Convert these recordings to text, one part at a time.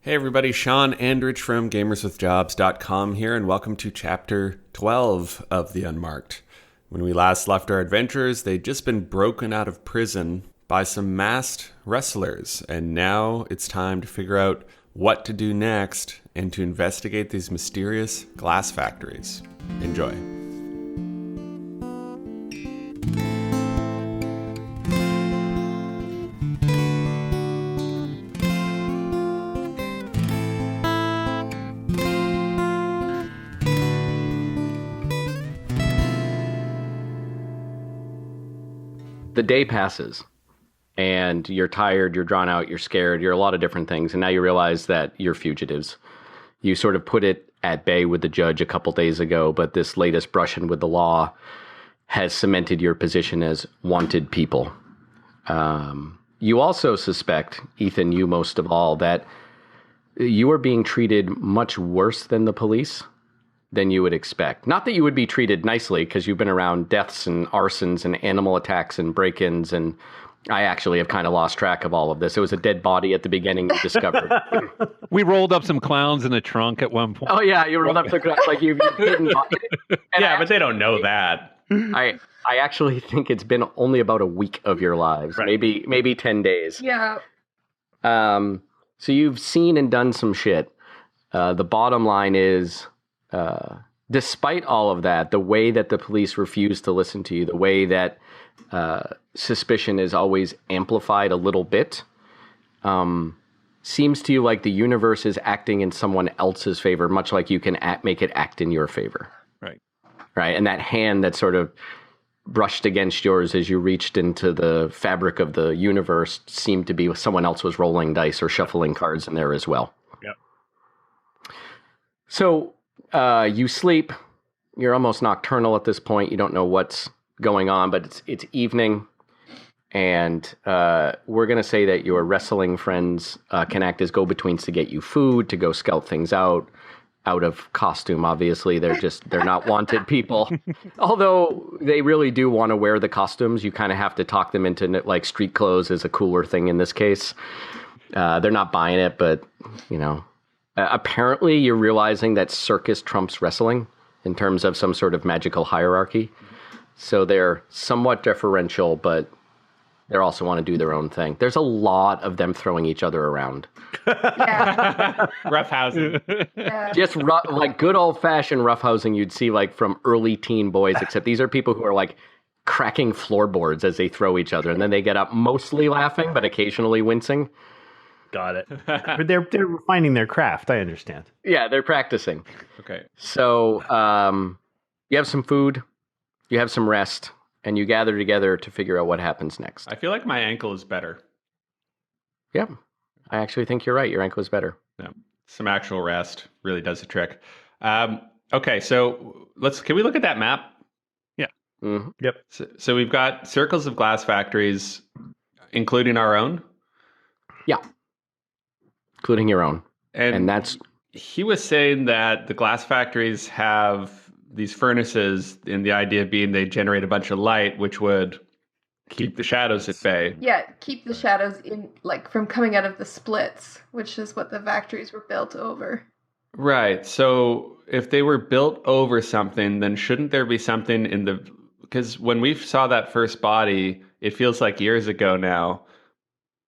Hey everybody, Shawn Andrich from GamersWithJobs.com here, and welcome to Chapter 12 of the Unmarked. When we last left our adventurers, they'd just been broken out of prison by some masked wrestlers, and now it's time to figure out what to do next and to investigate these mysterious glass factories. Enjoy. The day passes and you're tired, you're drawn out, you're scared, you're a lot of different things. And now you realize that you're fugitives. You sort of put it at bay with the judge a couple days ago, but this latest brush-in with the law has cemented your position as wanted people. You also suspect, Ethan, you most of all, that you are being treated much worse than the police than you would expect. Not that you would be treated nicely, because you've been around deaths and arsons and animal attacks and break-ins, and I actually have kind of lost track of all of this. It was a dead body at the beginning you discovered. We rolled up some clowns in a trunk at one point. Oh yeah, you rolled up the like you've hidden body. Yeah, but they don't know that. I actually think it's been only about a week of your lives, right. maybe 10 days. Yeah. So you've seen and done some shit. The bottom line is, despite all of that, the way that the police refuse to listen to you, the way that suspicion is always amplified a little bit, seems to you like the universe is acting in someone else's favor, much like you can make it act in your favor. Right. And that hand that sort of brushed against yours as you reached into the fabric of the universe seemed to be someone else was rolling dice or shuffling cards in there as well. Yep. So you sleep. You're almost nocturnal at this point. You don't know what's going on, but it's evening. And we're going to say that your wrestling friends can act as go-betweens to get you food, to go scout things out of costume, obviously. They're not wanted people. Although they really do want to wear the costumes. You kind of have to talk them into, like, street clothes is a cooler thing in this case. They're not buying it, but, you know. Apparently, you're realizing that circus trumps wrestling in terms of some sort of magical hierarchy. So they're somewhat deferential, but they also want to do their own thing. There's a lot of them throwing each other around. Yeah. Roughhousing. Yeah. Just like good old-fashioned roughhousing you'd see like from early teen boys, except these are people who are like cracking floorboards as they throw each other. And then they get up mostly laughing, but occasionally wincing. Got it. But they're refining their craft. I understand. Yeah, they're practicing. Okay. So you have some food, you have some rest, and you gather together to figure out what happens next. I feel like my ankle is better. Yeah, I actually think you're right. Your ankle is better. Yeah. Some actual rest really does the trick. Okay, so can we look at that map? Yeah. Mm-hmm. Yep. So we've got circles of glass factories, including our own. Yeah. Including your own. And that's... He was saying that the glass factories have these furnaces, and the idea being they generate a bunch of light, which would keep the shadows at bay. Yeah, keep the shadows from coming out of the splits, which is what the factories were built over. Right. So if they were built over something, then shouldn't there be something because when we saw that first body, it feels like years ago now.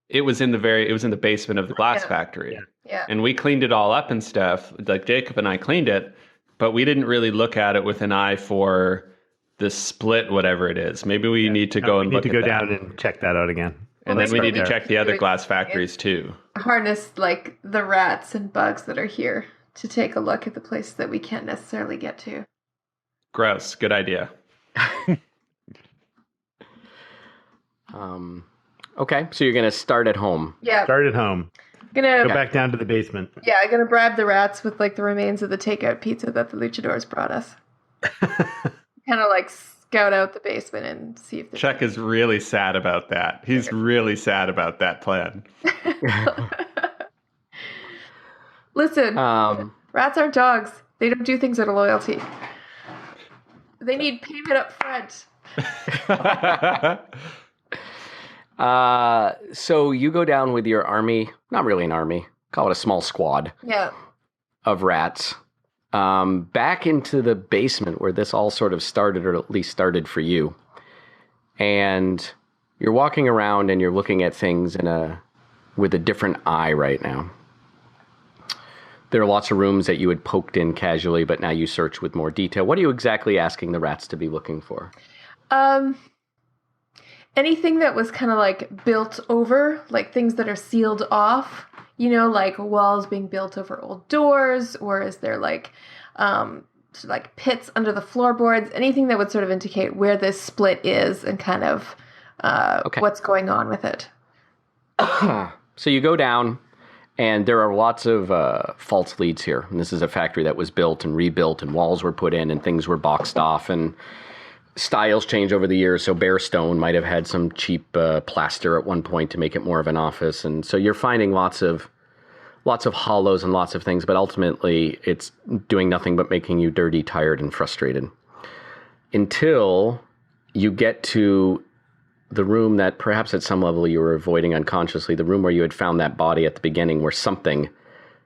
It was in the basement of the glass factory. Yeah. And we cleaned it all up and stuff. Like Jacob and I cleaned it, but we didn't really look at it with an eye for the split, whatever it is. Maybe we need to go and look at that. We need to go down and check that out again. And then we need to check the other glass factories too. Harness like the rats and bugs that are here to take a look at the places that we can't necessarily get to. Gross. Good idea. Okay, so you're going to start at home. Yeah. Start at home. Go back down to the basement. Yeah, I'm gonna bribe the rats with like the remains of the takeout pizza that the luchadors brought us. Kind of like scout out the basement and see if there's... Chuck is really sad about that. He's really sad about that plan. Listen, rats aren't dogs. They don't do things out of loyalty. They need payment up front. So you go down with your army, not really an army, call it a small squad Yeah. of rats, back into the basement where this all sort of started, or at least started for you. And you're walking around and you're looking at things with a different eye right now. There are lots of rooms that you had poked in casually, but now you search with more detail. What are you exactly asking the rats to be looking for? Anything that was kind of like built over, like things that are sealed off, like walls being built over old doors, or is there like pits under the floorboards, anything that would sort of indicate where this split is and kind of what's going on with it. So you go down, and there are lots of false leads here. And this is a factory that was built and rebuilt, and walls were put in, and things were boxed off, and styles change over the years. So bare stone might have had some cheap plaster at one point to make it more of an office. And so you're finding lots of hollows and lots of things, but ultimately it's doing nothing but making you dirty, tired, and frustrated. Until you get to the room that perhaps at some level you were avoiding unconsciously, the room where you had found that body at the beginning, where something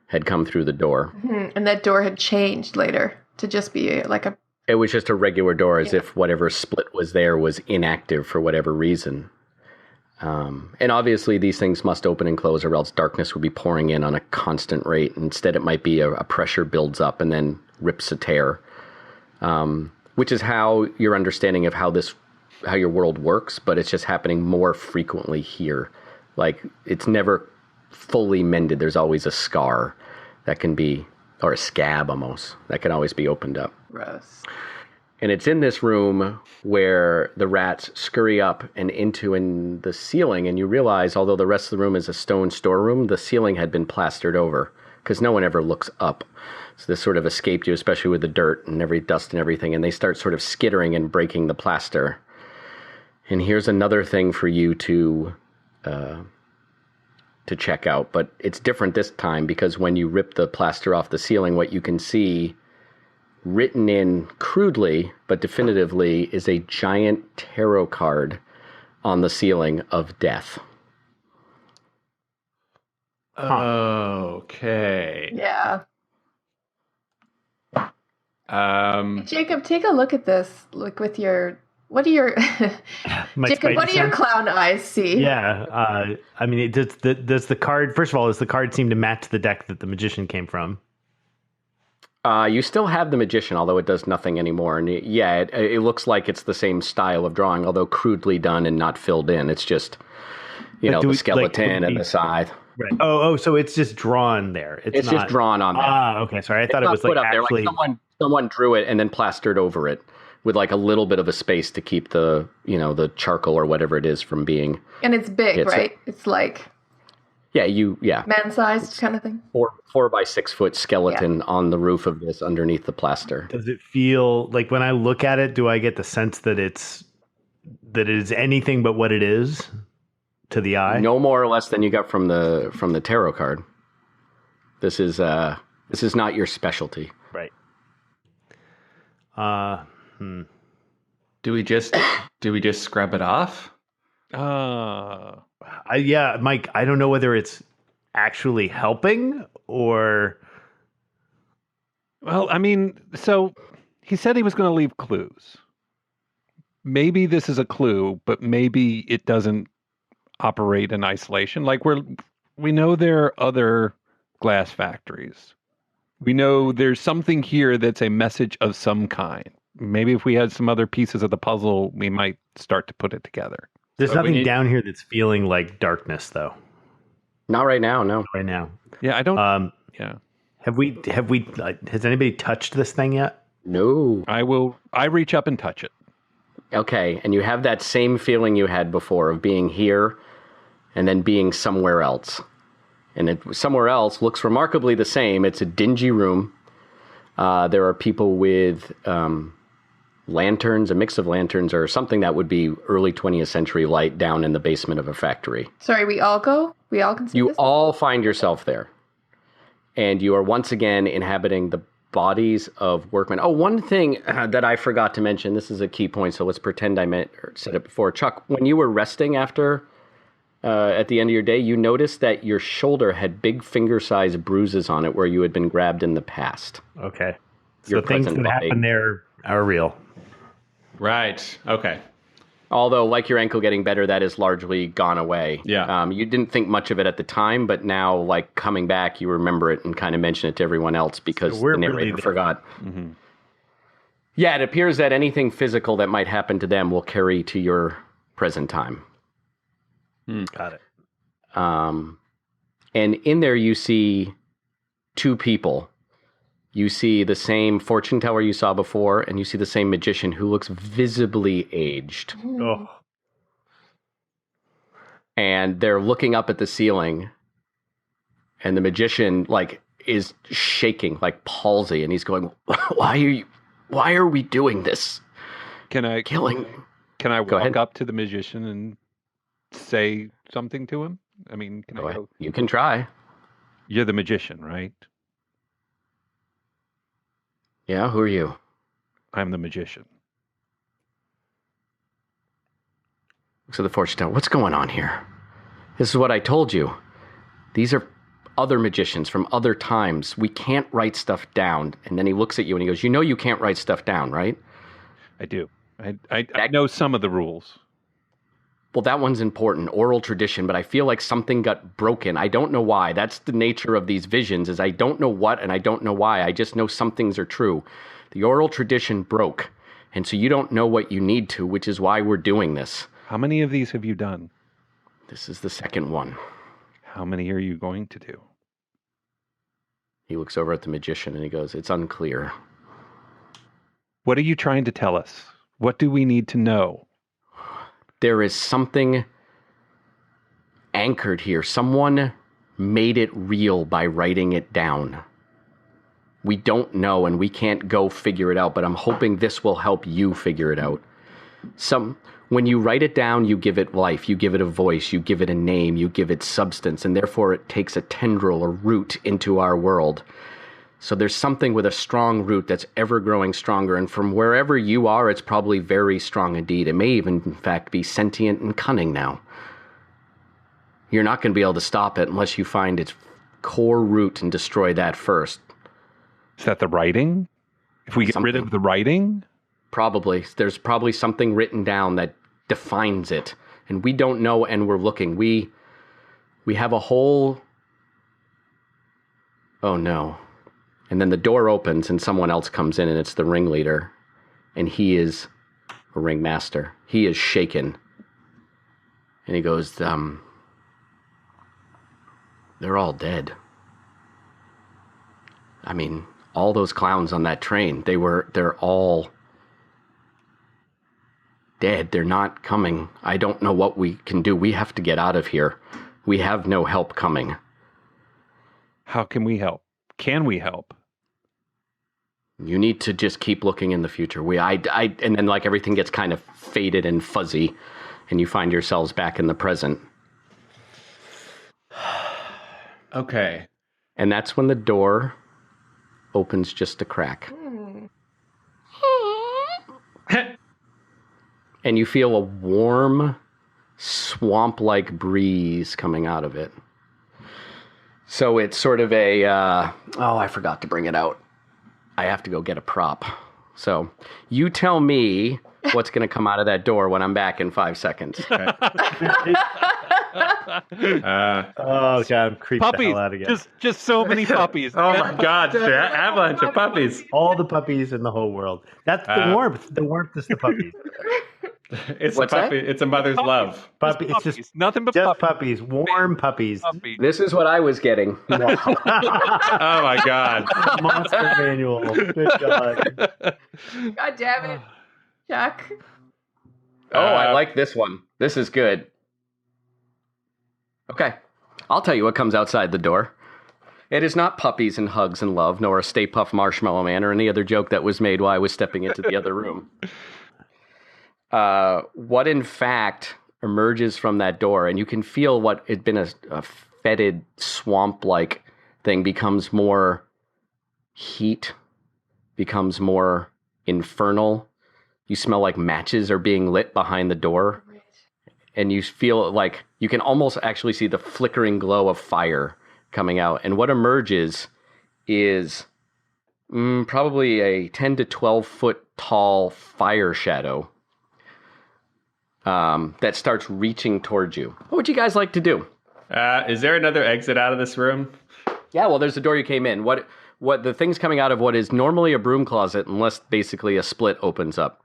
had come through the door. Mm-hmm. And that door had changed later to just be like a... It was just a regular door, as if whatever split was there was inactive for whatever reason. And obviously these things must open and close, or else darkness would be pouring in on a constant rate. Instead, it might be a pressure builds up and then rips a tear, which is how your understanding of how your world works, but it's just happening more frequently here. Like, it's never fully mended. There's always a scar that can be, or a scab almost, that can always be opened up. Gross. And it's in this room where the rats scurry up and into in the ceiling, and you realize, although the rest of the room is a stone storeroom, the ceiling had been plastered over, because no one ever looks up. So this sort of escaped you, especially with the dirt and every dust and everything, and they start sort of skittering and breaking the plaster. And here's another thing for you to check out, but it's different this time, because when you rip the plaster off the ceiling, what you can see written in crudely but definitively is a giant tarot card on the ceiling of death. Okay. Yeah. Jacob, take a look at this. Look with your... What do your Jacob? What do your clown eyes see? Yeah, I mean, does the card? First of all, does the card seem to match the deck that the magician came from? You still have the magician, although it does nothing anymore. And it looks like it's the same style of drawing, although crudely done and not filled in. It's just, the skeleton and the scythe. Right. Oh, so it's just drawn there. It's not, just drawn on there. Ah, okay. Sorry, I thought it was like actually there. Like someone drew it and then plastered over it, with like a little bit of a space to keep the charcoal or whatever it is from being. And it's big, right? It's like man-sized kind of thing. 4 by 6 foot skeleton on the roof of this underneath the plaster. Does it feel like, when I look at it, do I get the sense that it is anything but what it is to the eye? No more or less than you got from the tarot card. This is not your specialty. Right. Do we just scrub it off? Mike, I don't know whether it's actually helping or... Well, I mean, so he said he was going to leave clues. Maybe this is a clue, but maybe it doesn't operate in isolation. Like, we know there are other glass factories. We know there's something here that's a message of some kind. Maybe if we had some other pieces of the puzzle, we might start to put it together. There's nothing down here that's feeling like darkness, though. Not right now, no. Right now. Yeah, I don't. Yeah. Have we? Has anybody touched this thing yet? No. I reach up and touch it. Okay, and you have that same feeling you had before of being here and then being somewhere else. And somewhere else looks remarkably the same. It's a dingy room. There are people with lanterns, a mix of lanterns, or something that would be early 20th century light down in the basement of a factory. Sorry, we all go? We all can see You this? all find yourself there. And you are once again inhabiting the bodies of workmen. Oh, one thing that I forgot to mention, this is a key point, so let's pretend I said it before. Chuck, when you were resting after at the end of your day, you noticed that your shoulder had big finger-sized bruises on it where you had been grabbed in the past. Okay. Your So things present that body. happen there are real. Right. Okay. Although, like your ankle getting better, that has largely gone away. Yeah. You didn't think much of it at the time, but now, like, coming back, you remember it and kind of mention it to everyone else because So we're the narrator really forgot. Mm-hmm. Yeah, it appears that anything physical that might happen to them will carry to your present time. Got it. And in there, you see two people. You see the same fortune teller you saw before, and you see the same magician who looks visibly aged. Oh, And they're looking up at the ceiling, and the magician like is shaking like palsy, and he's going, why are we doing this? Can I Killing. walk ahead. up to the magician and say something to him? I mean, can Go I ahead. go? You can try. You're the magician, right? Yeah, who are you? I'm the magician. So the fortune teller, what's going on here? This is what I told you. These are other magicians from other times. We can't write stuff down. And then he looks at you and he goes, you know you can't write stuff down, right? I do. I know some of the rules. Well, that one's important, oral tradition, but I feel like something got broken. I don't know why. That's the nature of these visions, is I don't know what and I don't know why. I just know some things are true. The oral tradition broke, and so you don't know what you need to, which is why we're doing this. How many of these have you done? This is the second one. How many are you going to do? He looks over at the magician and he goes, it's unclear. What are you trying to tell us? What do we need to know? There is something anchored here. Someone made it real by writing it down. We don't know and we can't go figure it out, but I'm hoping this will help you figure it out. When you write it down, you give it life, you give it a voice, you give it a name, you give it substance, and therefore it takes a tendril or root into our world. So there's something with a strong root that's ever growing stronger, and from wherever you are, it's probably very strong indeed. It may even, in fact, be sentient and cunning now. You're not going to be able to stop it unless you find its core root and destroy that first. Is that the writing? If we get rid of the writing? Probably. There's probably something written down that defines it, and we don't know, and we're looking. We have a whole... Oh, no. And then the door opens and someone else comes in and it's the ringleader. And he is a ringmaster. He is shaken. And he goes, they're all dead. I mean, all those clowns on that train, they're all dead. They're not coming. I don't know what we can do. We have to get out of here. We have no help coming. How can we help? Can we help? You need to just keep looking in the future. And then like everything gets kind of faded and fuzzy, and you find yourselves back in the present. Okay. And that's when the door opens just a crack. And you feel a warm, swamp-like breeze coming out of it. So it's sort of a, I forgot to bring it out. I have to go get a prop. So you tell me what's going to come out of that door when I'm back in 5 seconds. Okay. oh God, I'm creeped the Puppies. hell out again. Just so many puppies. Oh my God, avalanche of puppies. All the puppies in the whole world. That's the warmth. The warmth is the puppies. It's What's a puppy. It's a mother's love. Puppy. It's Puppies. just Nothing but just puppies. puppies. Warm puppies. Puppies. This is what I was getting. Oh my God. Monster manual. Good God. God damn it, Chuck. Oh, I like this one. This is good. Okay. I'll tell you what comes outside the door. It is not puppies and hugs and love, nor a Stay Puft Marshmallow Man, or any other joke that was made while I was stepping into the other room. What in fact emerges from that door, and you can feel what had been a fetid swamp-like thing becomes more heat, becomes more infernal. You smell like matches are being lit behind the door. and you feel like you can almost actually see the flickering glow of fire coming out. And what emerges is probably a 10 to 12 foot tall fire shadow that starts reaching towards you. What would you guys like to do? Is there another exit out of this room? Yeah, well, there's the door you came in. What the thing's coming out of what is normally a broom closet, unless basically a split opens up.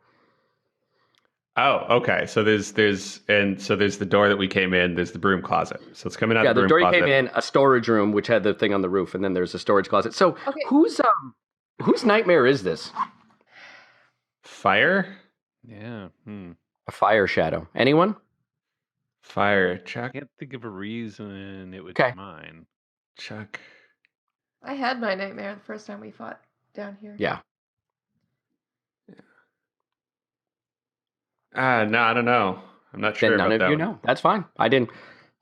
Oh, okay. So there's the door that we came in. There's the broom closet. So it's coming out. Yeah, the the broom door you closet. came in, a storage room which had the thing on the roof, and then there's a storage closet. So whose nightmare is this? Fire. Yeah. A fire shadow. Anyone? Fire. I Chuck. can't think of a reason it would Okay. be mine. Chuck. I had my nightmare the first time we fought down here. Yeah. No, I don't know. I'm not sure Then none about of that you one. know. That's fine.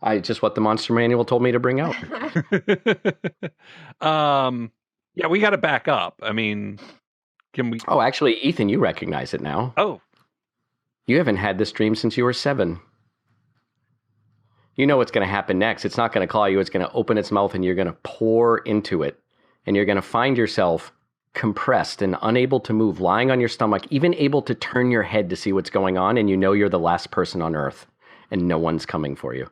I just what the monster manual told me to bring out. Yeah, we got to back up. I mean, can we? Oh, actually, Ethan, you recognize it now. Oh, You haven't had this dream since you were 7. You know what's going to happen next. It's not going to call you. It's going to open its mouth and you're going to pour into it. And you're going to find yourself compressed and unable to move, lying on your stomach, even able to turn your head to see what's going on. And you know you're the last person on Earth and no one's coming for you.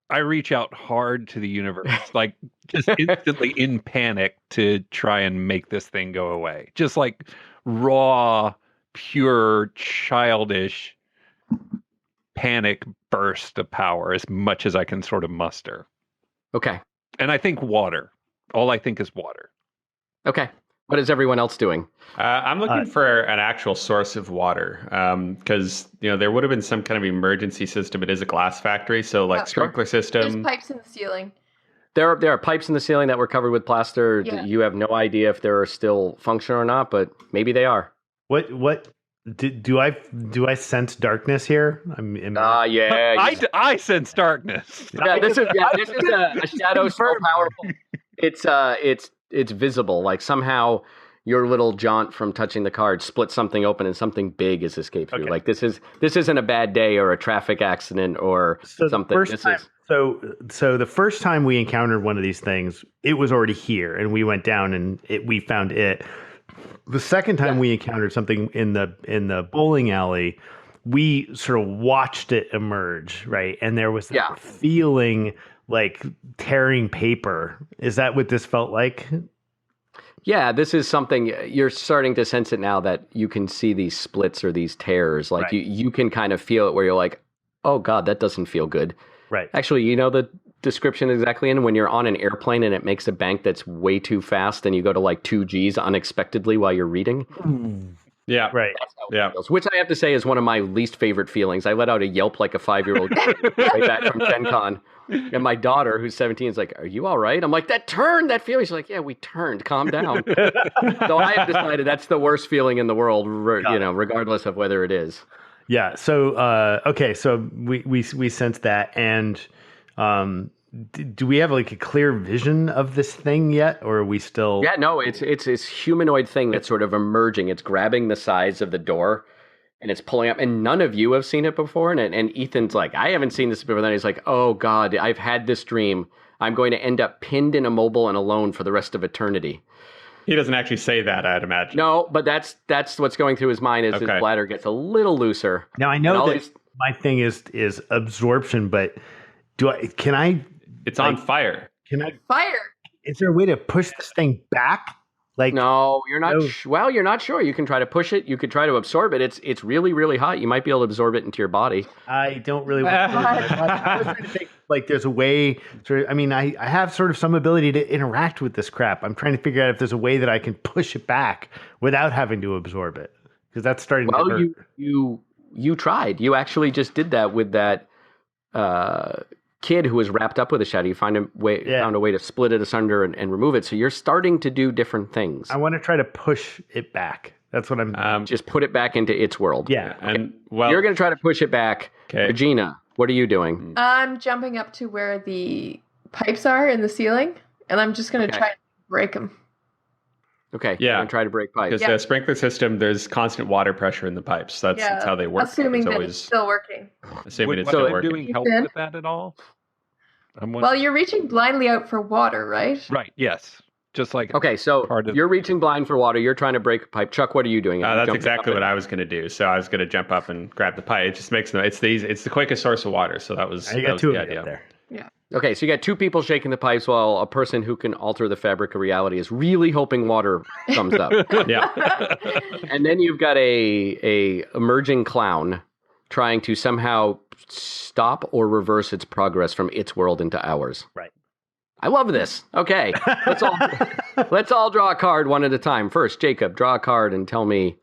I reach out hard to the universe, like just instantly in panic to try and make this thing go away. Just like raw, pure, childish panic burst of power as much as I can sort of muster. Okay. And I think water. All I think is water. Okay. What is everyone else doing? I'm looking for an actual source of water because there would have been some kind of emergency system. It is a glass factory, so like sprinkler There's system. pipes in the ceiling. There are pipes in the ceiling that were covered with plaster. Yeah. You have no idea if they're still functional or not, but maybe they are. What do I sense darkness here? Yeah. I sense darkness. Yeah, this is a shadow so powerful. It's visible. Like somehow your little jaunt from touching the card split something open and something big has escaped through. Okay. Like this isn't a bad day or a traffic accident or something. So the first time we encountered one of these things, it was already here, and we went down and we found it. The second time we encountered something in the bowling alley, we sort of watched it emerge, right? And there was that feeling like tearing paper. Is that what this felt like? Yeah, this is something you're starting to sense it now that you can see these splits or these tears. Like Right. you can kind of feel it where you're like, oh God, that doesn't feel good. Right. Actually, you know the description exactly in when you're on an airplane and it makes a bank that's way too fast and you go to like 2 Gs unexpectedly while you're reading. Yeah. Right. That's how it Yeah. feels, which I have to say is one of my least favorite feelings. I let out a yelp like a 5-year-old way back from Gen Con. And my daughter, who's 17, is like, are you all right? I'm like, that feeling. She's like, yeah, we turned. Calm down. So I have decided that's the worst feeling in the world, regardless of whether it is. Yeah. So okay. So we sense that, and do we have like a clear vision of this thing yet, or are we still? Yeah, no, it's this humanoid thing that's sort of emerging. It's grabbing the sides of the door and it's pulling up. And none of you have seen it before. And Ethan's like, I haven't seen this before. Then he's like, oh God, I've had this dream. I'm going to end up pinned and immobile and alone for the rest of eternity. He doesn't actually say that, I'd imagine. No, but that's what's going through his mind as his bladder gets a little looser. Now I know that my thing is absorption, but can I? It's on fire. Can I? Fire. Is there a way to push this thing back? Like no, you're not. No. Well, you're not sure. You can try to push it. You could try to absorb it. It's really, really hot. You might be able to absorb it into your body. I don't really want to. I was trying to think like there's a way. I have sort of some ability to interact with this crap. I'm trying to figure out if there's a way that I can push it back without having to absorb it, because that's starting to hurt. You tried. You actually just did that with that kid who was wrapped up with a shadow. You found a way to split it asunder and remove it. So you're starting to do different things. I want to try to push it back. That's what I'm. Just put it back into its world. Yeah, and you're going to try to push it back. Okay. Regina, what are you doing? I'm jumping up to where the pipes are in the ceiling, and I'm just going to try and break them. Okay. Yeah. And try to break pipes. Because the sprinkler system, there's constant water pressure in the pipes. That's how they work. Assuming It's that it's still working. assuming it's What still I'm working. doing help Ethan? with that at all? Well, you're reaching blindly out for water, right? Right. Yes. Just like Okay, so part of- you're reaching blind for water. You're trying to break a pipe. Chuck, what are you doing? That's Jumping exactly up what I was going to do. So I was going to jump up and grab the pipe. It just makes it's the quickest source of water. So that was two the of you idea. up there. Okay, so you got two people shaking the pipes while a person who can alter the fabric of reality is really hoping water comes up. Yeah. And then you've got a emerging clown trying to somehow stop or reverse its progress from its world into ours. Right. I love this. Okay, let's all draw a card one at a time. First, Jacob, draw a card and tell me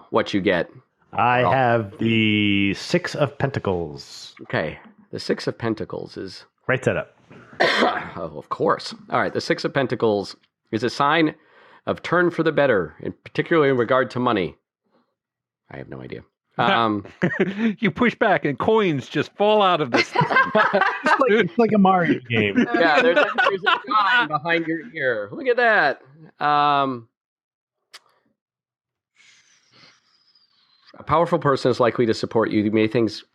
what you get. I have the 6 of Pentacles. Okay, the 6 of Pentacles is... Right set up. Oh, of course. All right, the 6 of Pentacles is a sign of turn for the better, and particularly in regard to money. I have no idea. You push back and coins just fall out of this. It's like a Mario game. Yeah, there's a sign behind your ear. Look at that. A powerful person is likely to support you. You may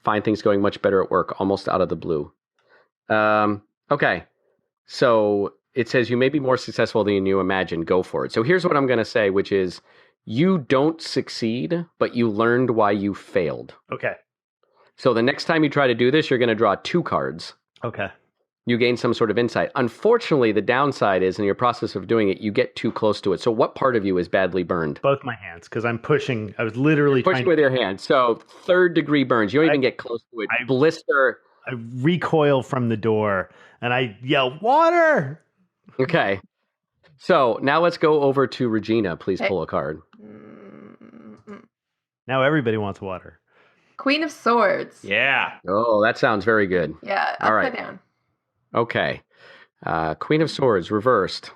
find things going much better at work, almost out of the blue. Okay, so it says you may be more successful than you imagine. Go for it. So here's what I'm going to say, which is you don't succeed, but you learned why you failed. Okay. So the next time you try to do this, you're going to draw 2 cards. Okay. You gain some sort of insight. Unfortunately, the downside is in your process of doing it, you get too close to it. So what part of you is badly burned? Both my hands, because I'm pushing. I was literally Pushing with your hand. So 3rd degree burns. You don't even get close to it. Blister. I recoil from the door and I yell, "Water!" Okay. So now let's go over to Regina. Please pull a card. Now everybody wants water. Queen of Swords. Yeah. Oh, that sounds very good. Yeah, All right. upside down. Okay. Queen of Swords reversed.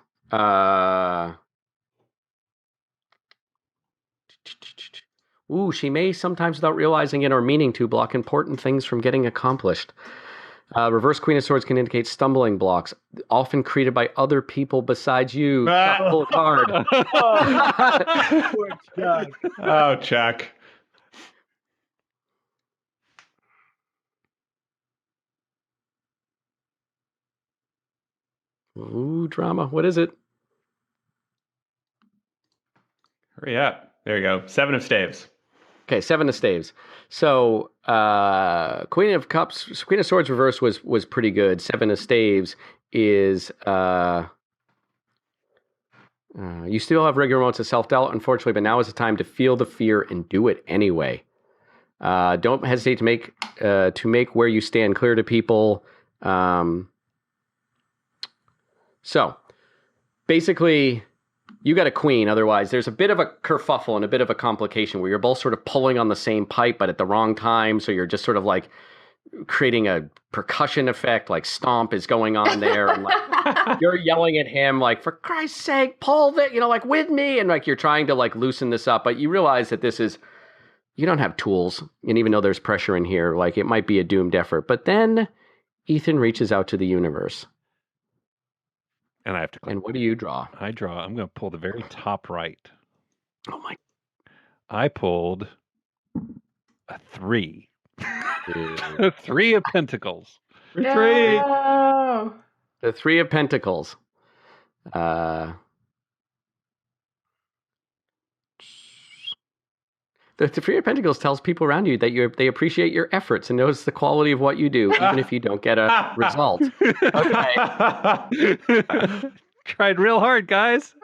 She may sometimes, without realizing it or meaning to, block important things from getting accomplished. Reverse Queen of Swords can indicate stumbling blocks, often created by other people besides you. Pull a card. Poor Chuck. Oh, Chuck. Ooh, drama. What is it? Hurry up. There you go. 7 of Staves. Okay, 7 of Staves. So, Queen of Swords reverse was pretty good. 7 of Staves is you still have regular moments of self-doubt, unfortunately, but now is the time to feel the fear and do it anyway. Don't hesitate to make where you stand clear to people. So, basically, you got a queen. Otherwise, there's a bit of a kerfuffle and a bit of a complication where you're both sort of pulling on the same pipe, but at the wrong time. So you're just sort of like creating a percussion effect, like stomp is going on there. And like you're yelling at him, like, for Christ's sake, pull that, like with me. And like you're trying to like loosen this up, but you realize that you don't have tools. And even though there's pressure in here, like it might be a doomed effort. But then Ethan reaches out to the universe. And I have to click. And what do you draw? I'm going to pull the very top right. Oh my. I pulled a 3. A 3 of Pentacles. Retreat. No. The 3 of Pentacles. The 3 of Pentacles tells people around you that they appreciate your efforts and notice the quality of what you do, even if you don't get a result. Okay. Tried real hard, guys.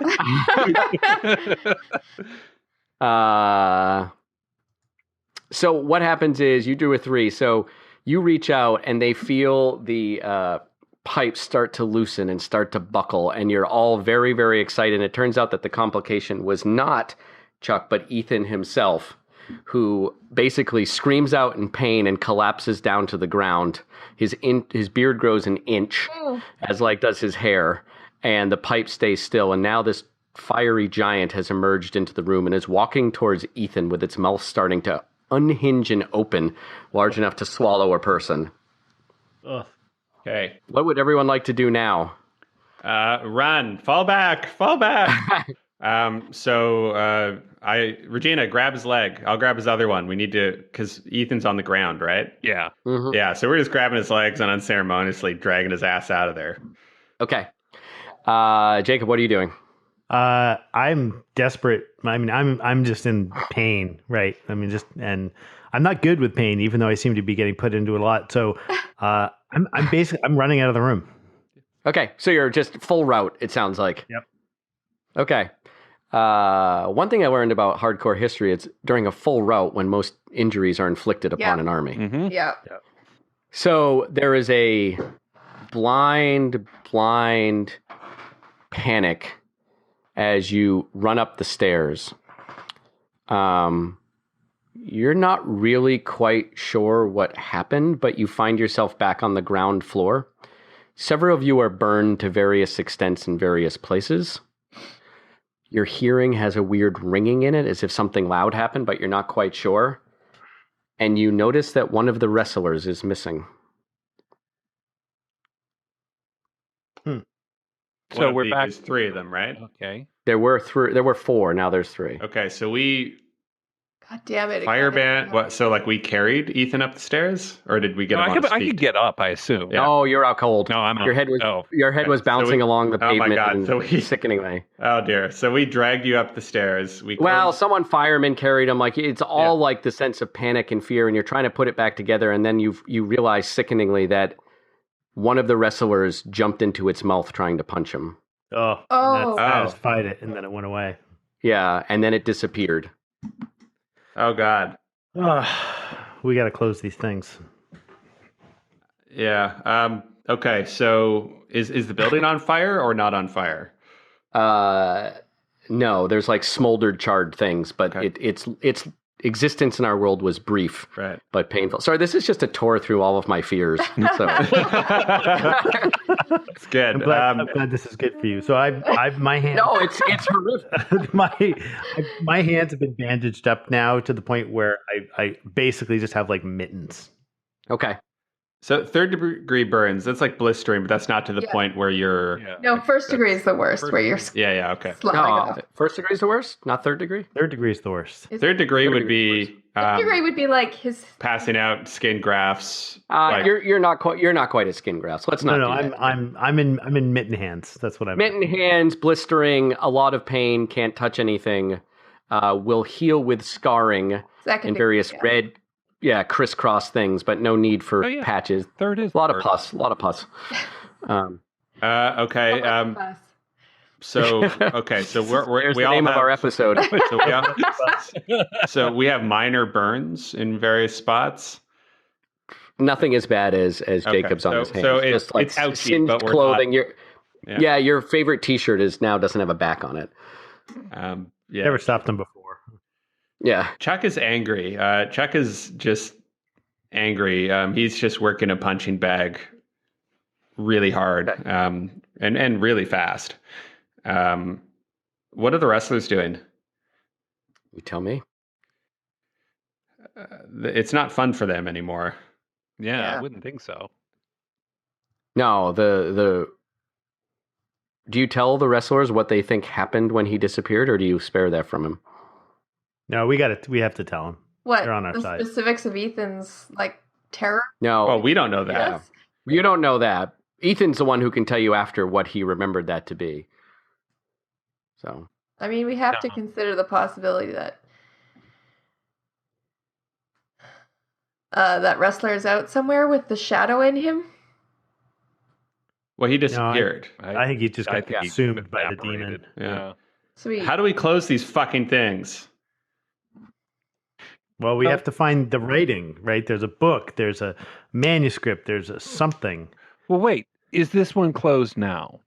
So what happens is you do a 3. So you reach out and they feel the pipes start to loosen and start to buckle, and you're all very, very excited. And it turns out that the complication was not Chuck, but Ethan himself, who basically screams out in pain and collapses down to the ground. His beard grows an inch, as like does his hair, and the pipe stays still. And now this fiery giant has emerged into the room and is walking towards Ethan with its mouth starting to unhinge and open, large enough to swallow a person. Ugh. Okay. What would everyone like to do now? Run. Fall back. Regina, grab his leg. I'll grab his other one. We need to, because Ethan's on the ground, right? Yeah. Mhm. Yeah, so we're just grabbing his legs and unceremoniously dragging his ass out of there. Okay. Jacob, what are you doing? I'm desperate. I mean, I'm just in pain, right? I mean, and I'm not good with pain, even though I seem to be getting put into a lot. So, I'm running out of the room. Okay, so you're just full route, it sounds like. Yep. Okay. One thing I learned about hardcore history is during a full rout when most injuries are inflicted upon an army. Mm-hmm. Yeah. So there is a blind panic as you run up the stairs. You're not really quite sure what happened, but you find yourself back on the ground floor. Several of you are burned to various extents in various places. Your hearing has a weird ringing in it, as if something loud happened, but you're not quite sure. And you notice that one of the wrestlers is missing. So we're back. There's three of them, right? Okay. There were four. Now there's three. Okay, so we God damn it. fireban. What? So like we carried Ethan up the stairs, or did we get No, him on his I feet? could get up, I assume. Yeah. Oh, you're out cold. No, I'm Your head was Okay, was so bouncing we- along the Oh my pavement God, in so a we- sickening way. Oh dear. So we dragged you up the stairs. Well, someone firemen carried him. Like it's all like the sense of panic and fear, and you're trying to put it back together, and then you realize sickeningly that one of the wrestlers jumped into its mouth trying to punch him. Oh, Oh. and that satisfied it, and then it went away. Yeah, and then it disappeared. Oh God. We got to close these things. Yeah. Okay. So is the building on fire or not on fire? No, there's like smoldered, charred things, but Okay. its existence in our world was brief, Right. but painful. Sorry, this is just a tour through all of my fears. So It's good. I'm glad this is good for you. So my hand. no, it's horrific. my hands have been bandaged up now to the point where I basically just have like mittens. Okay. So 3rd-degree burns, that's like blistering, but that's not to the Yeah. point where you're... Yeah. No, first degree is the worst, First where you're degree. Yeah, okay. sliding No, off. first degree is the worst, not third degree. 3rd degree is the worst. Is- 3rd degree Third would degree be Third degree would be like his. passing out skin grafts. like- You're not quite a skin graft. Let's not. No, do that. I'm in mitten hands. That's what I'm. Mitten hands, blistering, a lot of pain, can't touch anything. Will heal with scarring Second and degree, various yeah. crisscross things, but no need for Oh, yeah. patches. Third is A lot of third. pus. Okay, Public so we're There's we the all name have, of our episode. so we have minor burns in various spots. Nothing as bad as Jacob's on his hands. so it's- Just like it's ouchy, singed but we're clothing. not- Your favorite T-shirt doesn't have a back on it. Yeah. Never stopped them before. Yeah. Chuck is angry. Chuck is just angry. He's just working a punching bag really hard and really fast. What are the wrestlers doing? You tell me. It's not fun for them anymore. Yeah, Yeah. I wouldn't think so. No, the do you tell the wrestlers what they think happened when he disappeared, or do you spare that from him? No, we have to tell them. What? They're on our the side. specifics of Ethan's like terror? No. Well, we don't know that. Yeah. You don't know that. Ethan's the one who can tell you after what he remembered that to be. So I mean, we have to No. consider the possibility that that wrestler is out somewhere with the shadow in him. Well, he disappeared. I think he just I got think he consumed by the evaporated. demon. Yeah. Sweet. How do we close these fucking things? Well, we have to find the writing, right? There's a book, there's a manuscript, there's a something. Well, wait. Is this one closed now?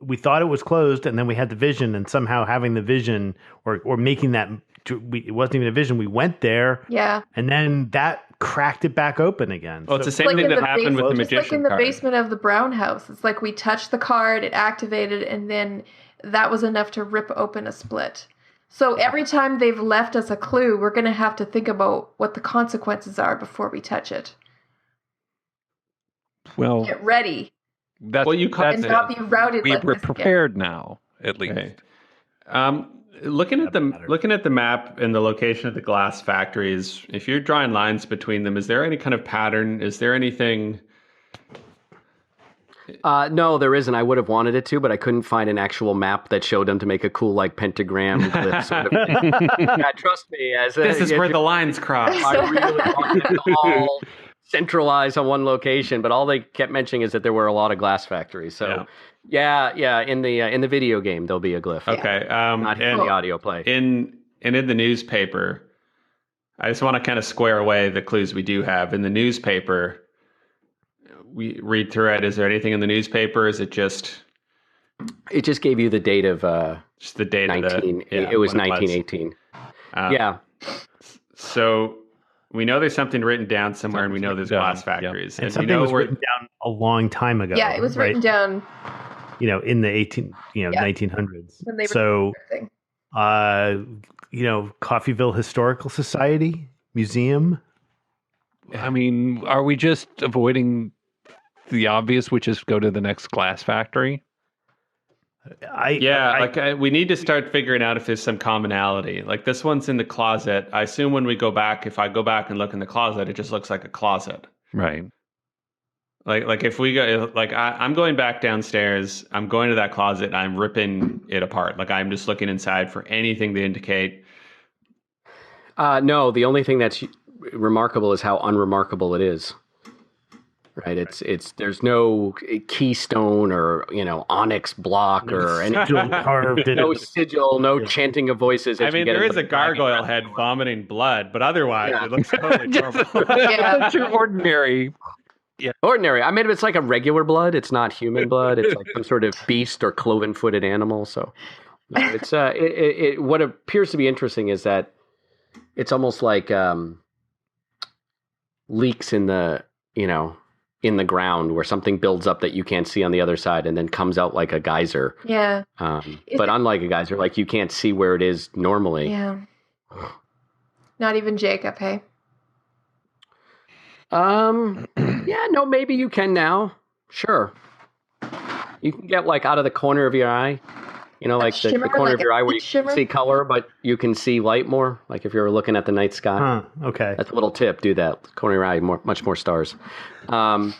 We thought it was closed, and then we had the vision, and somehow having the vision or making that, it wasn't even a vision. We went there, Yeah. and then that cracked it back open again. Well, it's the So- same Like thing in that the happened with the just like magician in the card. basement of the Brown house. It's like we touched the card, it activated, and then that was enough to rip open a split. So every time they've left us a clue, we're going to have to think about what the consequences are before we touch it. Well, Get ready. That's Well, you caught and it. not be routed we like were this again. prepared now, at least. Okay. Looking at the map and the location of the glass factories, if you're drawing lines between them, is there any kind of pattern? Is there anything? No, there isn't. I would have wanted it to, but I couldn't find an actual map that showed them to make a cool like pentagram glyph sort of thing. Yeah, trust me, This is where the lines cross. I really wanted them to all centralize on one location, but all they kept mentioning is that there were a lot of glass factories. So, yeah, in the video game there'll be a glyph. Okay, Not in the audio play. In the newspaper, I just want to kind of square away the clues we do have in the newspaper. We read through it. Is there anything in the newspaper? Is it just? It just gave you the date of Just the date 19. of the, it was when 1918. Yeah. So we know there's something written down somewhere, and we know there's glass factories, And we something know was written down a long time ago. Yeah, it was written down. In the 1900s. When they were So, everything. Coffeyville Historical Society Museum. I mean, are we just avoiding the obvious, which is go to the next glass factory? We need to start figuring out if there's some commonality. Like this one's in the closet. I assume when we go back, if I go back and look in the closet, it just looks like a closet. Right. Like if we go, like I'm going back downstairs, I'm going to that closet, and I'm ripping it apart. Like I'm just looking inside for anything to indicate. No, the only thing that's remarkable is how unremarkable it is. Right, it's there's no keystone or onyx block or any carved in no sigil, no chanting of voices. I mean, there is a gargoyle head vomiting blood, but otherwise it looks totally normal. That's your ordinary. Yeah, ordinary. I mean, it's like a regular blood. It's not human blood. It's like some sort of beast or cloven-footed animal. So, no, it's what appears to be interesting is that it's almost like leaks in the in the ground where something builds up that you can't see on the other side and then comes out like a geyser. Yeah. But unlike a geyser, like you can't see where it is normally. Yeah. Not even Jacob, hey? Yeah, no, maybe you can now. Sure. You can get like out of the corner of your eye. Like the corner of your eye where you can see color, but you can see light more. Like if you're looking at the night sky. Okay. That's a little tip. Do that. Corner of your eye, much more stars. So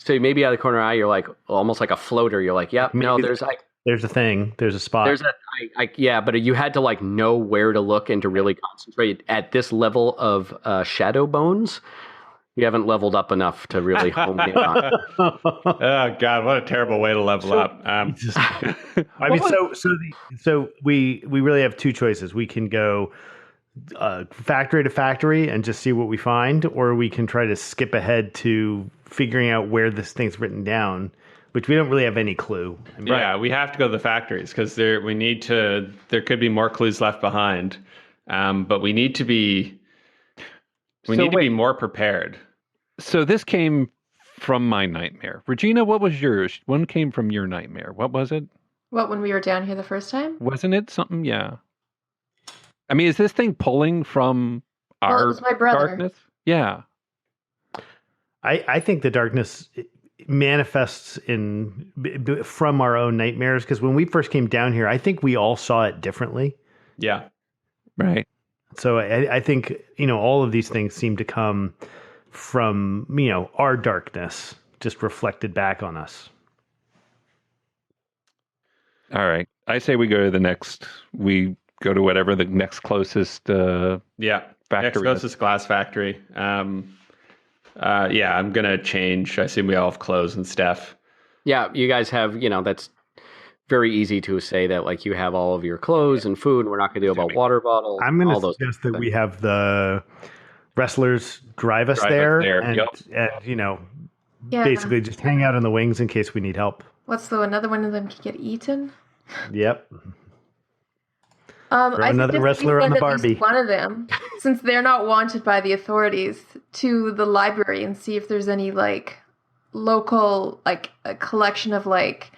maybe out of the corner of your eye, you're like almost like a floater. You're like, yeah, no, there's a thing. There's a spot. But you had to like know where to look and to really concentrate at this level of shadow bones. You haven't leveled up enough to really home in on. Oh God, what a terrible way to level up. So we really have two choices. We can go factory to factory and just see what we find, or we can try to skip ahead to figuring out where this thing's written down, which we don't really have any clue. We have to go to the factories because there could be more clues left behind, but we need to be be more prepared. So this came from my nightmare. Regina, what was yours? One came from your nightmare. What was it? What, when we were down here the first time? Wasn't it something? Yeah. I mean, is this thing pulling from our it was my brother. darkness? Yeah. I think the darkness manifests from our own nightmares, because when we first came down here, I think we all saw it differently. Yeah. Right. So I think, all of these things seem to come from, our darkness just reflected back on us. All right. I say we go to we go to whatever the next closest factory next closest glass factory. I'm going to change. I assume we all have clothes and stuff. Yeah, you guys have, that's very easy to say that like you have all of your clothes and food, and we're not going to do about water bottles. I'm going to suggest that we have the wrestlers drive us there. And basically just hang out in the wings in case we need help. Another one of them could get eaten? Yep. Another wrestler on the Barbie. One of them, since they're not wanted by the authorities, to the library and see if there's any like local, like a collection of like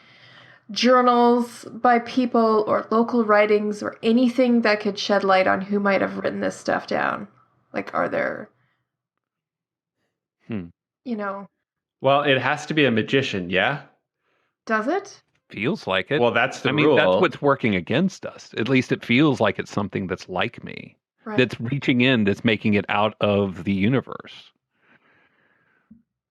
journals by people or local writings or anything that could shed light on who might have written this stuff down. Like, are there, Well, it has to be a magician, yeah? Does it? Feels like it. Well, that's the I mean, rule. that's what's working against us. At least it feels like it's something that's like me. Right. That's reaching in, that's making it out of the universe.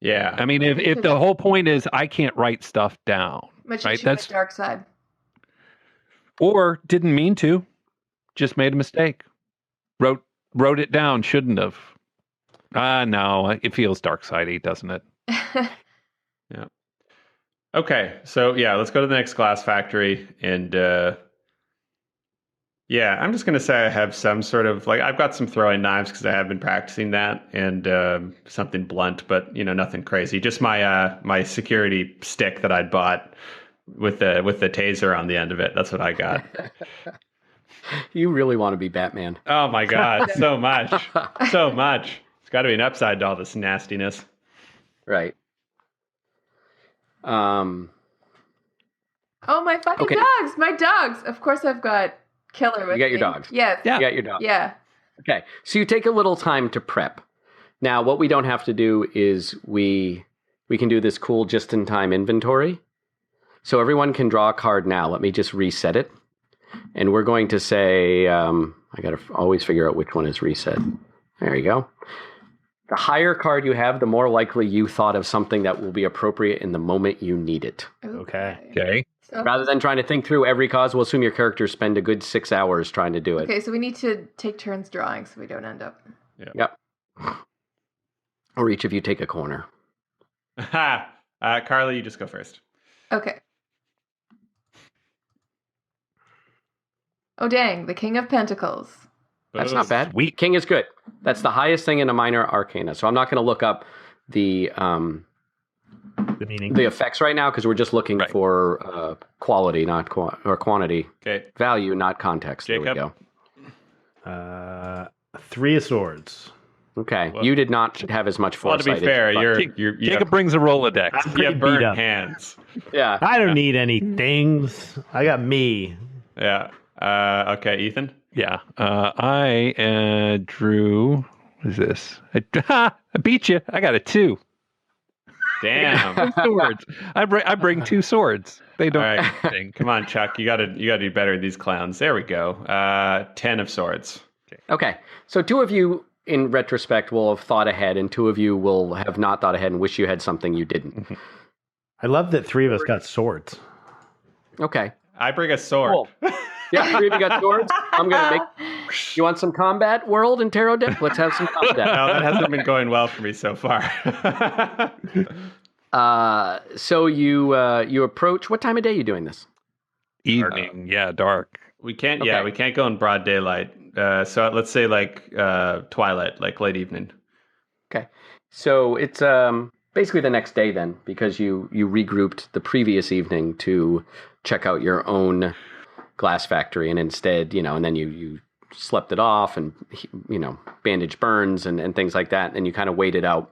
Yeah. I mean, if the whole point is I can't write stuff down, Magician right? That's dark side. Or didn't mean to, just made a mistake. Wrote it down, shouldn't have. No, it feels dark sidey, doesn't it? Yeah. Okay, so yeah, let's go to the next glass factory, and yeah, I'm just gonna say I have some sort of like I've got some throwing knives because I have been practicing that, and something blunt, but nothing crazy. Just my my security stick that I'd bought with the taser on the end of it. That's what I got. You really want to be Batman. Oh my god, so much, so much. It's got to be an upside to all this nastiness. Right. Oh, my fucking Okay. dogs! My dogs! Of course I've got Killer with You got your me. dogs. Yes. Yeah. You got your dog. Yeah. Okay. So you take a little time to prep. Now, what we don't have to do is we can do this cool just-in-time inventory. So everyone can draw a card now. Let me just reset it. And we're going to say, I got to always figure out which one is reset. There you go. The higher card you have, the more likely you thought of something that will be appropriate in the moment you need it. Okay. Okay. So, Rather than trying to think through every cause, we'll assume your characters spend a good 6 hours trying to do it. okay, so we need to take turns drawing so we don't end up. Yep. Or each of you take a corner. Ha! Karla, you just go first. Okay. Oh, dang. The King of Pentacles. That's not bad. Sweet. King is good. That's the highest thing in a minor arcana. So I'm not going to look up the The meaning. the effects right now because we're just looking Right. for quality, not or quantity. Okay, Value, not context. Jacob? There we Uh, 3 of Swords. go. Okay. Well- You did not have as much well, to foresight. be fair, but- you Jacob have, brings a Rolodex. I'm you pretty have beat burnt up. hands. Yeah. I don't need any things. I got me. Yeah. Okay, Ethan. Yeah. I drew. What is this? I beat you. I got a 2. Damn. Swords. I bring 2 swords. They don't All right. do anything. Come on, Chuck. You gotta do better than these clowns. There we go. 10 of swords. Okay. So 2 of you, in retrospect, will have thought ahead, and 2 of you will have not thought ahead and wish you had something you didn't. I love that 3 of us got swords. Okay. I bring a sword. Cool. Yeah, 3 of you got swords. I'm going to make... You want some combat, world, and tarot deck? Let's have some combat. No, that hasn't been going well for me so far. So you approach... What time of day are you doing this? Evening. Yeah, dark. we can't. Okay. Yeah, we can't go in broad daylight. So let's say like twilight, like late evening. Okay. So it's basically the next day then, because you regrouped the previous evening to check out your own glass factory, and instead, and then you slept it off and, bandage burns and things like that, and you kind of waited out.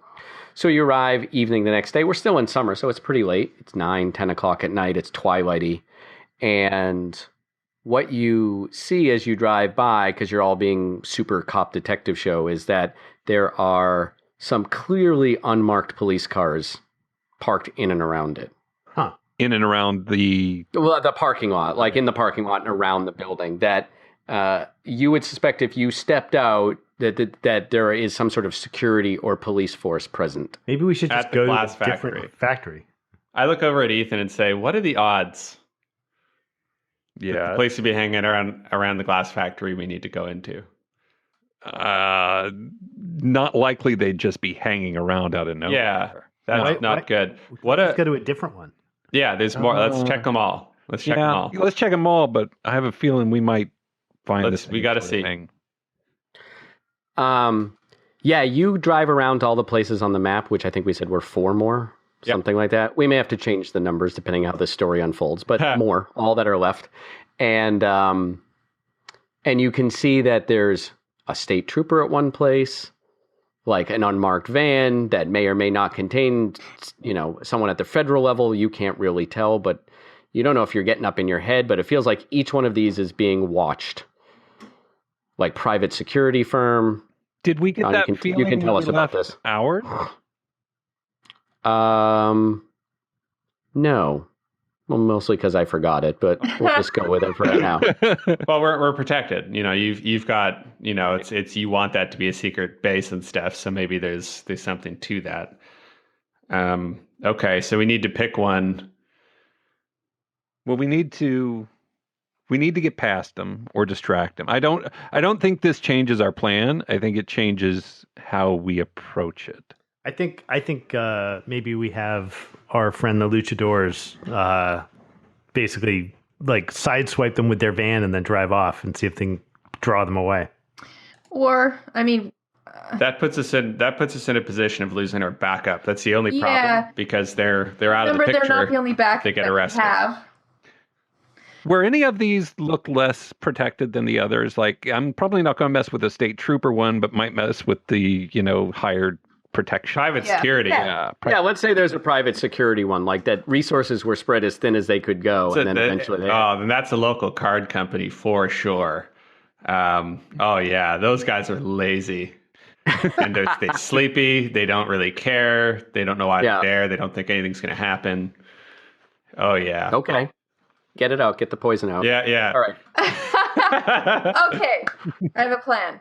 So you arrive evening the next day. We're still in summer, so it's pretty late. It's 9, 10 o'clock at night. It's twilighty. And what you see as you drive by, because you're all being super cop detective show, is that there are some clearly unmarked police cars parked in and around it. Huh. In and around the. Well, the parking lot, like in the parking lot and around the building, that you would suspect if you stepped out that there is some sort of security or police force present. Maybe we should At just the go to glass a different factory. I look over at Ethan and say, "What are the odds? that Yeah. the place to be hanging around the glass factory we need to go into." Not likely they'd just be hanging around out of nowhere. Yeah, that's Why- not why- good. Let's go to a different one. Yeah, there's more. Let's check them all. Let's check them all. Let's check them all, but I have a feeling we might find Let's- this. we same gotta sort of see. thing. Yeah, you drive around to all the places on the map, which I think we said were 4 more, Yep. something like that. We may have to change the numbers depending on how this story unfolds, but more, all that are left. And you can see that there's a state trooper at one place, like an unmarked van that may or may not contain, someone at the federal level. You can't really tell, but you don't know if you're getting up in your head, but it feels like each one of these is being watched. Like private security firm. Did we get John, that you feeling can tell when us we about left this. Ours? No. Well, mostly because I forgot it, but we'll just go with it for right now. Well, we're protected. You've got, it's you want that to be a secret base and stuff. So maybe there's something to that. Okay, so we need to pick one. Well, we need to get past them or distract them. I don't think this changes our plan. I think it changes how we approach it. I think maybe we have our friend the Luchadors basically like sideswipe them with their van and then drive off and see if they can draw them away. Or, I mean, that puts us in a position of losing our backup. That's the only problem because they're out of the picture. They're not the only backup they get that arrested. we have. Were any of these look less protected than the others? Like, I'm probably not going to mess with the state trooper one, but might mess with the, hired protection. Private security. Yeah, let's say there's a private security one, like that resources were spread as thin as they could go. So and then eventually then that's a local card company for sure. Those guys are lazy. And they're sleepy. They don't really care. They don't know why they're there. They don't think anything's going to happen. Oh, yeah. Okay. Get it out. Get the poison out. Yeah. All right. Okay. I have a plan.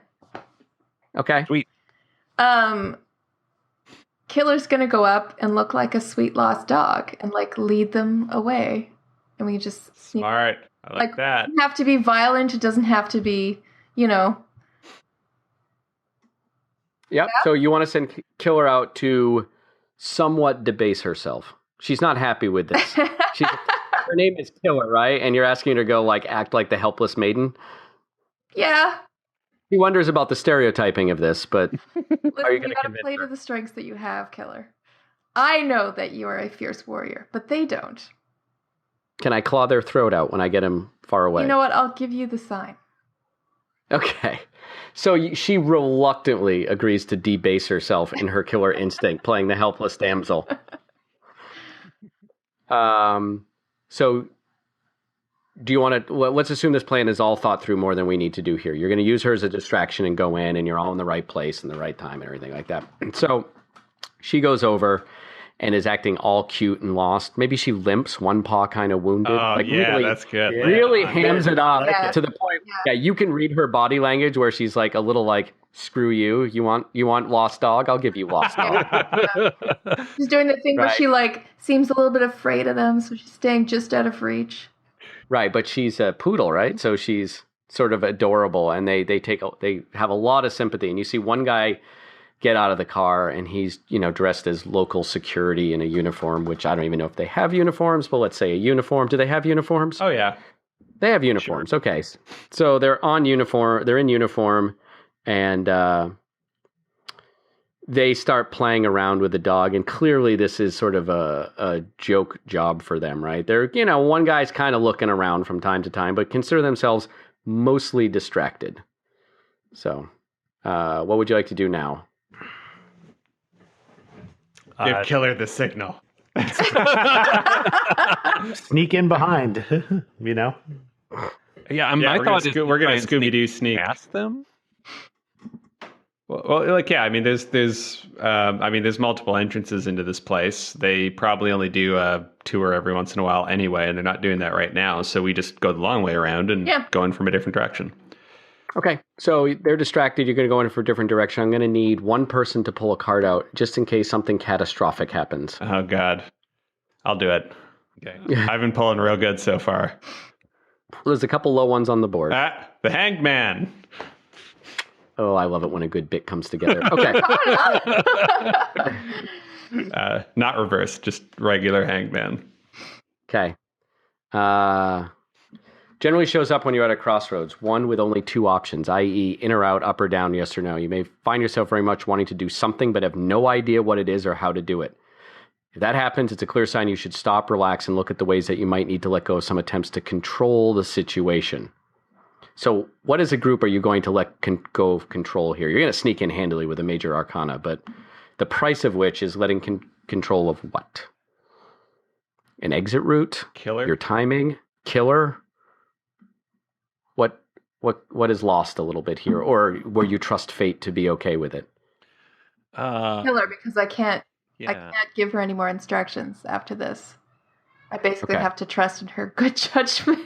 Okay. Sweet. Killer's gonna go up and look like a sweet lost dog and like lead them away. And we just smart. I like that. It doesn't have to be violent. It doesn't have to be, Yep. Yeah? So you want to send Killer out to somewhat debase herself. She's not happy with this. Her name is Killer, right? And you're asking her to go act like the helpless maiden. Yeah. She wonders about the stereotyping of this, but Listen, are you going you to gotta convince play her? to the strengths that you have, Killer. I know that you are a fierce warrior, but they don't. Can I claw their throat out when I get him far away? You know what? I'll give you the sign. Okay. So she reluctantly agrees to debase herself in her killer instinct, playing the helpless damsel. So do you want to, let's assume this plan is all thought through more than we need to do here. You're going to use her as a distraction and go in, and you're all in the right place and the right time and everything like that. So she goes over and is acting all cute and lost. Maybe she limps, one paw kind of wounded. Really, that's good. Really hams it up to the point. Yeah. You can read her body language where she's like a little screw you. You want lost dog? I'll give you lost dog. She's doing the thing where she seems a little bit afraid of them, so she's staying just out of reach. Right, but she's a poodle, right? So she's sort of adorable, and they have a lot of sympathy. And you see one guy get out of the car, and he's dressed as local security in a uniform, which I don't even know if they have uniforms, but let's say a uniform. Do they have uniforms? Oh yeah, they have uniforms. Sure. Okay, so they're on uniform. They're in uniform, and they start playing around with the dog, and clearly this is sort of a joke job for them, right? They're, one guy's kind of looking around from time to time, but consider themselves mostly distracted. So, what would you like to do now? Give Killer the signal. Sneak in behind, Yeah, my thought is we're going to Scooby-Doo sneak past them. Well, there's multiple entrances into this place. They probably only do a tour every once in a while anyway, and they're not doing that right now. So we just go the long way around and go in from a different direction. Okay, so they're distracted. You're going to go in for a different direction. I'm going to need one person to pull a card out just in case something catastrophic happens. Oh, God. I'll do it. Okay. I've been pulling real good so far. There's a couple low ones on the board. The Hanged Man. Oh, I love it when a good bit comes together. Okay. Not reversed, just regular Hanged Man. Okay. Generally shows up when you're at a crossroads, one with only two options, i.e. in or out, up or down, yes or no. You may find yourself very much wanting to do something, but have no idea what it is or how to do it. If that happens, it's a clear sign you should stop, relax, and look at the ways that you might need to let go of some attempts to control the situation. So what as a group are you going to let go of control here? You're going to sneak in handily with a major arcana, but the price of which is letting control of what? An exit route? Killer? Your timing? Killer? What is lost a little bit here? Or where you trust fate to be okay with it? Killer, because I can't Yeah. I can't give her any more instructions after this. I basically Okay. have to trust in her good judgment.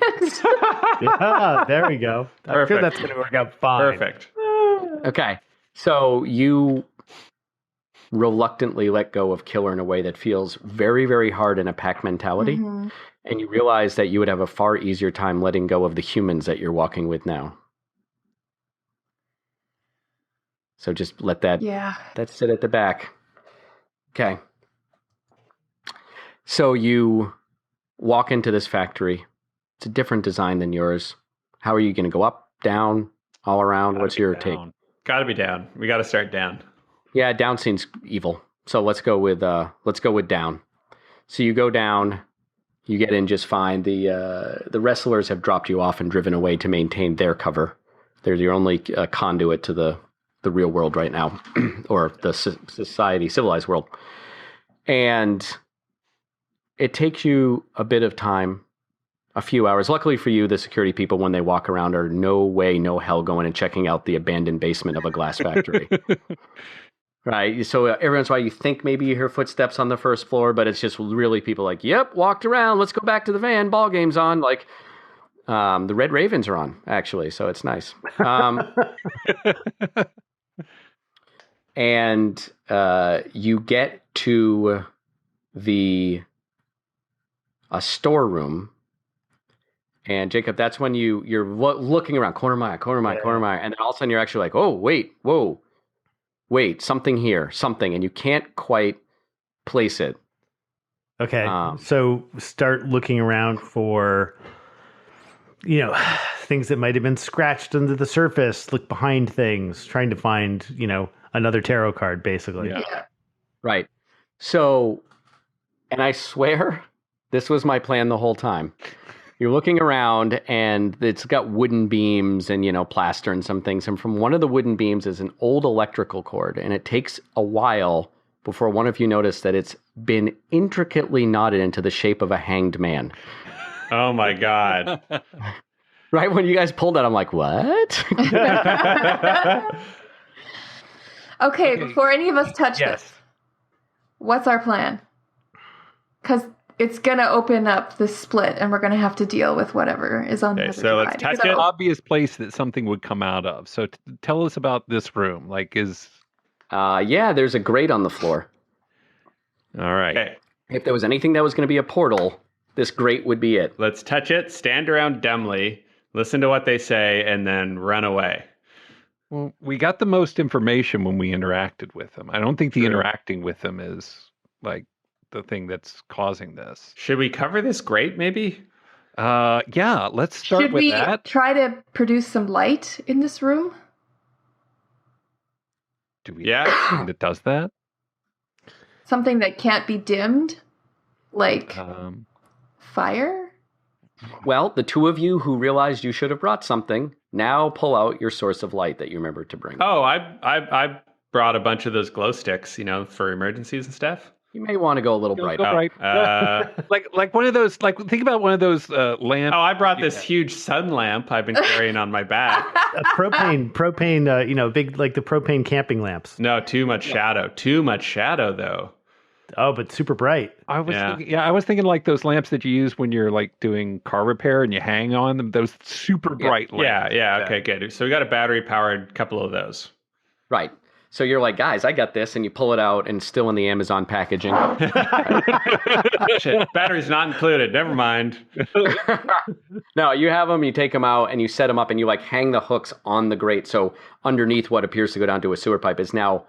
Yeah, there we go. I'm sure Perfect. that's going to work out fine. Perfect. Okay. So you reluctantly let go of Killer in a way that feels very, very hard in a pack mentality. Mhm. And you realize that you would have a far easier time letting go of the humans that you're walking with now. So just let that Yeah. sit at the back. Okay. So you walk into this factory. It's a different design than yours. How are you going to go up, down, all around? What's your take? Got to be down. We got to start down. Yeah, down seems evil. So let's go with down. So you go down. You get in just fine. The wrestlers have dropped you off and driven away to maintain their cover. They're your only conduit to the real world right now, or the civilized world. And it takes you a bit of time, a few hours. Luckily for you, the security people, when they walk around, are no way, no hell going and checking out the abandoned basement of a glass factory. Right. So every once in a while, you think maybe you hear footsteps on the first floor, but it's just really people like, yep, walked around. Let's go back to the van. Ball game's on. Like, the Red Ravens are on, actually. So it's nice. And you get to a storeroom. And Jacob, that's when you're looking around, corner mile. And then all of a sudden you're actually like, oh, wait, something here, and you can't quite place it. Okay. So start looking around for, things that might have been scratched under the surface. Look behind things, trying to find, another tarot card, basically. Yeah. Right. So, and I swear this was my plan the whole time. You're looking around and it's got wooden beams and, plaster and some things. And from one of the wooden beams is an old electrical cord. And it takes a while before one of you notice that it's been intricately knotted into the shape of a hanged man. Oh my God. Right when you guys pulled that, I'm like, what? Okay, before any of us touch Yes. this, what's our plan? Because it's going to open up the split and we're going to have to deal with whatever is on the Okay, other so let's side. touch It's an it. obvious place that something would come out of. So tell us about this room. Like, Yeah, there's a grate on the floor. all right. Okay, If there was anything that was going to be a portal, this grate would be it. let's touch it, stand around dumbly, listen to what they say, and then run away. Well, we got the most information when we interacted with them. I don't think the True. interacting with them is like the thing that's causing this. Should we cover this grate, maybe? Yeah, let's start Should with we that. try to produce some light in this room? Do we Yeah. have something that does that? Something that can't be dimmed? Like fire? Well, the two of you who realized you should have brought something now pull out your source of light that you remembered to bring. Oh, I brought a bunch of those glow sticks, for emergencies and stuff. You may want to go a little brighter. Go right. Like one of those. Like think about one of those lamps. Oh, I brought this huge sun lamp I've been carrying on my back. Propane, big, like the propane camping lamps. No, too much shadow. Too much shadow, though. Oh, but super bright. I was Yeah. thinking, I was thinking like those lamps that you use when you're like doing car repair and you hang on them. Those super bright lamps. Yeah. Okay, good. So we got a battery-powered couple of those. Right. So you're like, guys, I got this, and you pull it out, and still in the Amazon packaging. Shit, battery's not included. Never mind. No, you have them, you take them out, and you set them up, and you like hang the hooks on the grate. So underneath what appears to go down to a sewer pipe is now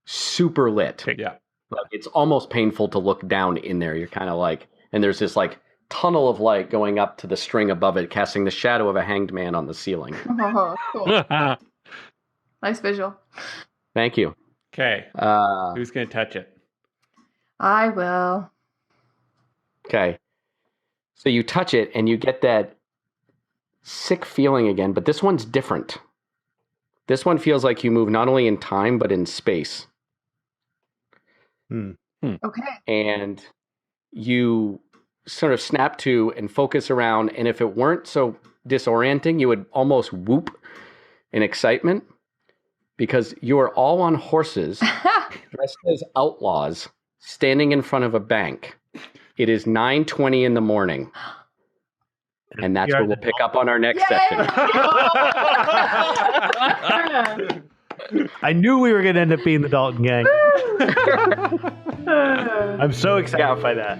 super lit. Yeah. Like, it's almost painful to look down in there. You're kind of like, and there's this like tunnel of light going up to the string above it, casting the shadow of a hanged man on the ceiling. Oh, cool. Nice visual. Thank you. Okay. Who's going to touch it? I will. Okay. So you touch it and you get that sick feeling again, but this one's different. This one feels like you move not only in time, but in space. Okay. And you sort of snap to and focus around. And if it weren't so disorienting, you would almost whoop in excitement because you are all on horses dressed as outlaws standing in front of a bank. It is 9:20 in the morning. And that's where we'll pick up on our next session. I knew we were going to end up being the Dalton gang. I'm so excited by that.